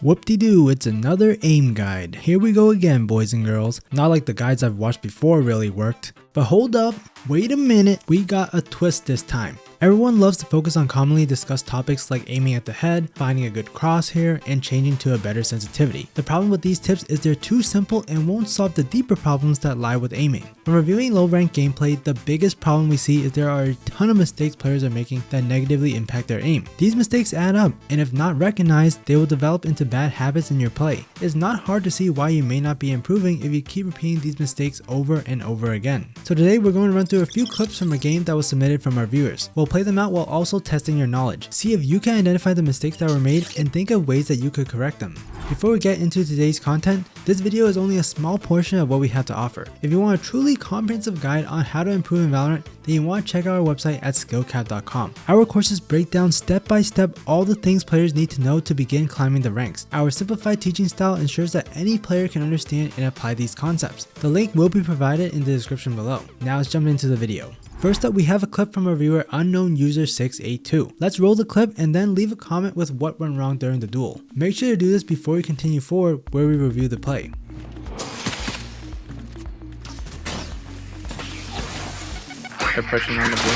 Whoop-de-doo, it's another aim guide. Here we go again, boys and girls. Not like the guides I've watched before really worked. But hold up, wait a minute, we got a twist this time. Everyone loves to focus on commonly discussed topics like aiming at the head, finding a good crosshair, and changing to a better sensitivity. The problem with these tips is they're too simple and won't solve the deeper problems that lie with aiming. When reviewing low rank gameplay, the biggest problem we see is there are a ton of mistakes players are making that negatively impact their aim. These mistakes add up, and if not recognized, they will develop into bad habits in your play. It's not hard to see why you may not be improving if you keep repeating these mistakes over and over again. So today we're going to run through a few clips from a game that was submitted from our viewers. We'll play them out while also testing your knowledge. See if you can identify the mistakes that were made and think of ways that you could correct them. Before we get into today's content, this video is only a small portion of what we have to offer. If you want a truly comprehensive guide on how to improve in Valorant, then you want to check out our website at SkillCapped.com. Our courses break down step by step all the things players need to know to begin climbing the ranks. Our simplified teaching style ensures that any player can understand and apply these concepts. The link will be provided in the description below. Now let's jump into the video. First up, we have a clip from our viewer unknown user 682. Let's roll the clip and then leave a comment with what went wrong during the duel. Make sure to do this before you continue forward where we review the play. They're pushing on the blue.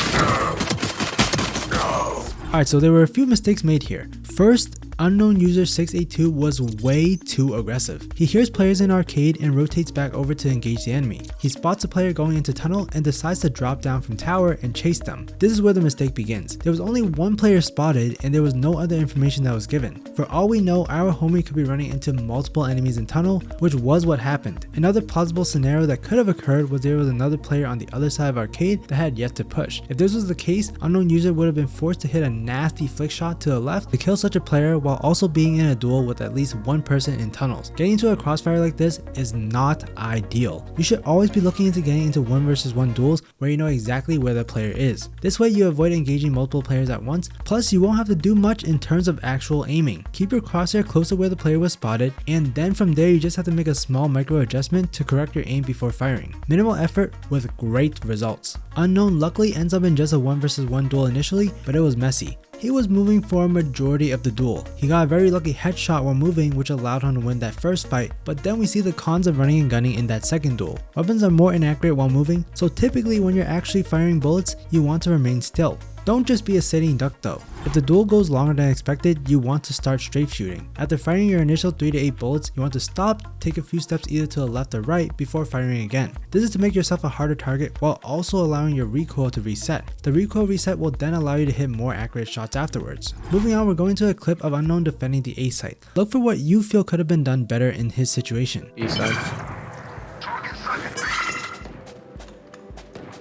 Alright, so there were a few mistakes made here. First, unknown user 682 was way too aggressive. He hears players in arcade and rotates back over to engage the enemy. He spots a player going into tunnel and decides to drop down from tower and chase them. This is where the mistake begins. There was only one player spotted and there was no other information that was given. For all we know, our homie could be running into multiple enemies in tunnel, which was what happened. Another plausible scenario that could have occurred was there was another player on the other side of arcade that had yet to push. If this was the case, unknown user would have been forced to hit a nasty flick shot to the left to kill such a player while also being in a duel with at least one person in tunnels. Getting into a crossfire like this is not ideal. You should always be looking into getting into 1 versus 1 duels where you know exactly where the player is. This way you avoid engaging multiple players at once, plus you won't have to do much in terms of actual aiming. Keep your crosshair close to where the player was spotted, and then from there you just have to make a small micro adjustment to correct your aim before firing. Minimal effort with great results. Unknown luckily ends up in just a 1 versus 1 duel initially, but it was messy. He was moving for a majority of the duel. He got a very lucky headshot while moving, which allowed him to win that first fight, but then we see the cons of running and gunning in that second duel. Weapons are more inaccurate while moving, so typically when you're actually firing bullets, you want to remain still. Don't just be a sitting duck though. If the duel goes longer than expected, you want to start strafe shooting. After firing your initial 3 to 8 bullets, you want to stop, take a few steps either to the left or right before firing again. This is to make yourself a harder target while also allowing your recoil to reset. The recoil reset will then allow you to hit more accurate shots afterwards. Moving on, we're going to a clip of unknown defending the A site. Look for what you feel could have been done better in his situation. East side.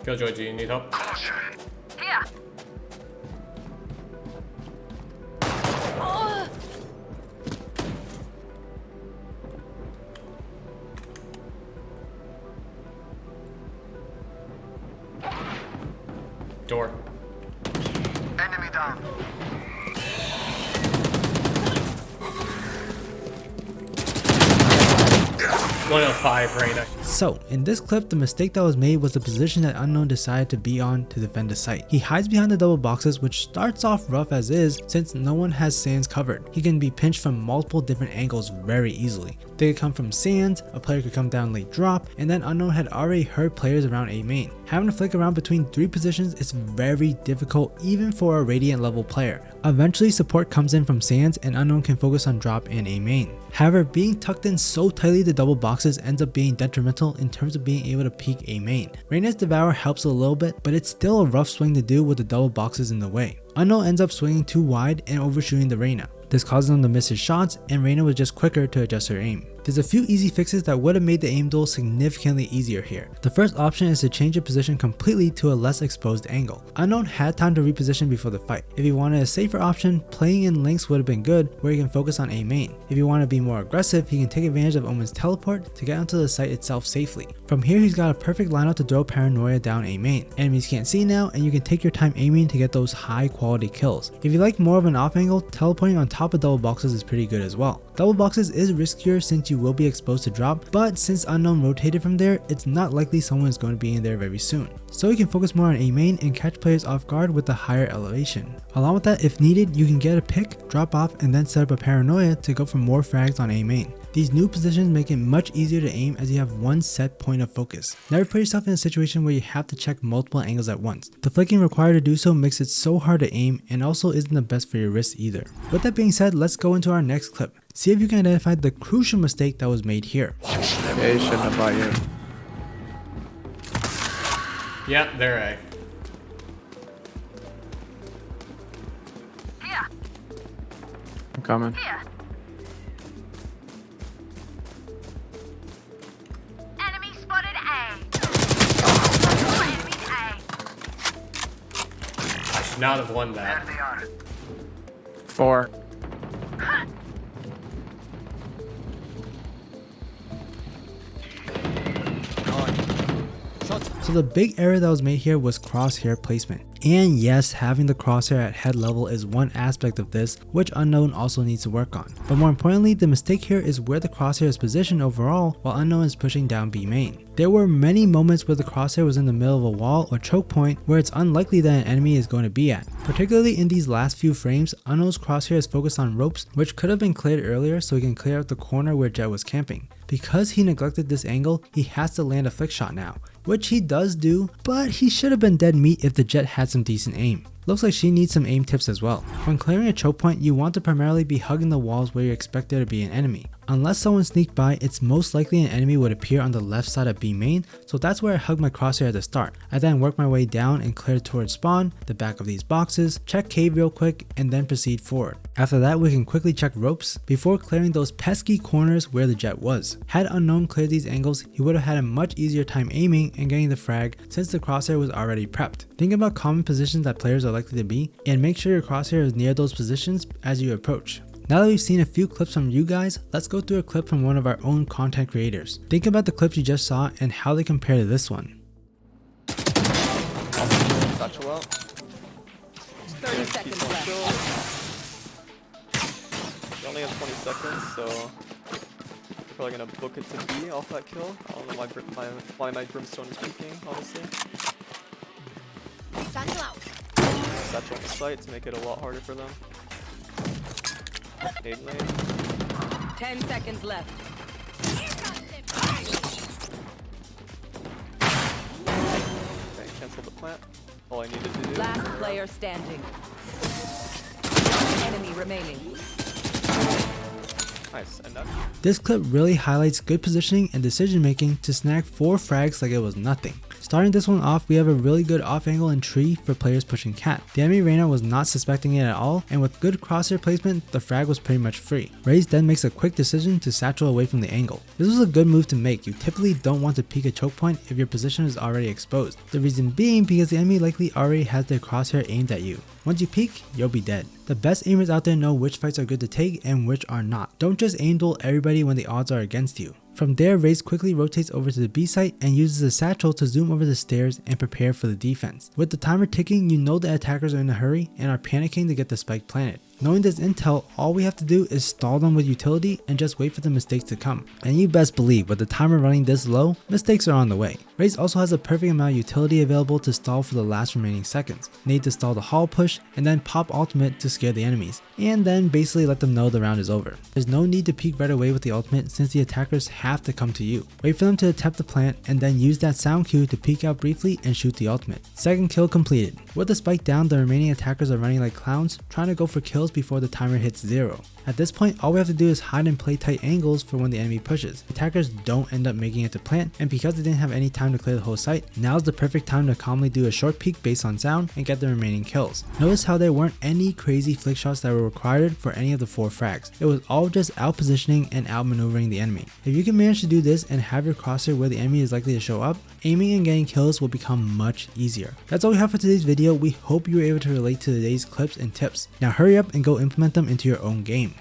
Killjoy, do you need help? Yeah. Door. Enemy down. 105 right now. So, in this clip, the mistake that was made was the position that unknown decided to be on to defend the site. He hides behind the double boxes, which starts off rough as is since no one has sands covered. He can be pinched from multiple different angles very easily. They could come from sands, a player could come down late drop, and then unknown had already heard players around A main. Having to flick around between 3 positions is very difficult even for a radiant level player. Eventually support comes in from sands and unknown can focus on drop and A main. However, being tucked in so tightly to double boxes ends up being detrimental in terms of being able to peek A main. Reyna's Devour helps a little bit, but it's still a rough swing to do with the double boxes in the way. Unknown ends up swinging too wide and overshooting the Reyna. This causes him to miss his shots, and Reyna was just quicker to adjust her aim. There's a few easy fixes that would have made the aim duel significantly easier here. The first option is to change your position completely to a less exposed angle. Unknown had time to reposition before the fight. If he wanted a safer option, playing in links would have been good where he can focus on A main. If you want to be more aggressive, he can take advantage of Omen's teleport to get onto the site itself safely. From here, he's got a perfect lineup to throw Paranoia down A main. Enemies can't see now, and you can take your time aiming to get those high quality kills. If you like more of an off angle, teleporting on top of double boxes is pretty good as well. Double boxes is riskier since you you will be exposed to drop, but since Unknown rotated from there, it's not likely someone is going to be in there very soon. So you can focus more on A main and catch players off guard with a higher elevation. Along with that, if needed, you can get a pick, drop off, and then set up a paranoia to go for more frags on A main. These new positions make it much easier to aim as you have one set point of focus. Never put yourself in a situation where you have to check multiple angles at once. The flicking required to do so makes it so hard to aim and also isn't the best for your wrist either. With that being said, let's go into our next clip. See if you can identify the crucial mistake that was made here. Yeah, you shouldn't have bought you. Yeah, they're A. Here. I'm coming. Here. Enemy spotted A. Enemies A. I should not have won that. There they are. 4. So the big error that was made here was crosshair placement. And yes, having the crosshair at head level is one aspect of this, which Unknown also needs to work on. But more importantly, the mistake here is where the crosshair is positioned overall while Unknown is pushing down B main. There were many moments where the crosshair was in the middle of a wall or choke point where it's unlikely that an enemy is going to be at. Particularly in these last few frames, Unknown's crosshair is focused on ropes, which could have been cleared earlier so he can clear out the corner where Jet was camping. Because he neglected this angle, he has to land a flick shot now, which he does do, but he should have been dead meat if the Jet had some decent aim. Looks like she needs some aim tips as well. When clearing a choke point, you want to primarily be hugging the walls where you expect there to be an enemy. Unless someone sneaked by, it's most likely an enemy would appear on the left side of B main, so that's where I hug my crosshair at the start. I then work my way down and clear towards spawn, the back of these boxes, check cave real quick, and then proceed forward. After that, we can quickly check ropes before clearing those pesky corners where the Jet was. Had Unknown cleared these angles, he would have had a much easier time aiming and getting the frag since the crosshair was already prepped. Think about common positions that players are likely to be, and make sure your crosshair is near those positions as you approach. Now that we've seen a few clips from you guys, let's go through a clip from one of our own content creators. Think about the clips you just saw and how they compare to this one. Such well. 30 seconds left. You only have 20 seconds, so you're probably gonna book it to B off that kill. I don't know why my brimstone is peeking, honestly. Satchel out. Satchel on the site to make it a lot harder for them. 8 lane. 10 seconds left. Okay, cancel the plant. All I needed to do. Last player standing. Enemy remaining. Nice, and that. This clip really highlights good positioning and decision making to snag 4 frags like it was nothing. Starting this one off, we have a really good off angle and tree for players pushing cat. The enemy Reyna was not suspecting it at all, and with good crosshair placement, the frag was pretty much free. Raze then makes a quick decision to satchel away from the angle. This was a good move to make. You typically don't want to peek a choke point if your position is already exposed. The reason being because the enemy likely already has their crosshair aimed at you. Once you peek, you'll be dead. The best aimers out there know which fights are good to take and which are not. Don't just aim duel everybody when the odds are against you. From there, Raze quickly rotates over to the B site and uses a satchel to zoom over the stairs and prepare for the defense. With the timer ticking, you know the attackers are in a hurry and are panicking to get the spike planted. Knowing this intel, all we have to do is stall them with utility and just wait for the mistakes to come. And you best believe, with the timer running this low, mistakes are on the way. Raze also has a perfect amount of utility available to stall for the last remaining seconds. Need to stall the hall push and then pop ultimate to scare the enemies, and then basically let them know the round is over. There's no need to peek right away with the ultimate since the attackers have to come to you. Wait for them to attempt the plant and then use that sound cue to peek out briefly and shoot the ultimate. Second kill completed. With the spike down, the remaining attackers are running like clowns, trying to go for kills before the timer hits 0. At this point, all we have to do is hide and play tight angles for when the enemy pushes. Attackers don't end up making it to plant, and because they didn't have any time to clear the whole site, now's the perfect time to calmly do a short peek based on sound and get the remaining kills. Notice how there weren't any crazy flick shots that were required for any of the 4 frags. It was all just out positioning and out maneuvering the enemy. If you can manage to do this and have your crosshair where the enemy is likely to show up, aiming and getting kills will become much easier. That's all we have for today's video. We hope you were able to relate to today's clips and tips. Now hurry up and go implement them into your own game.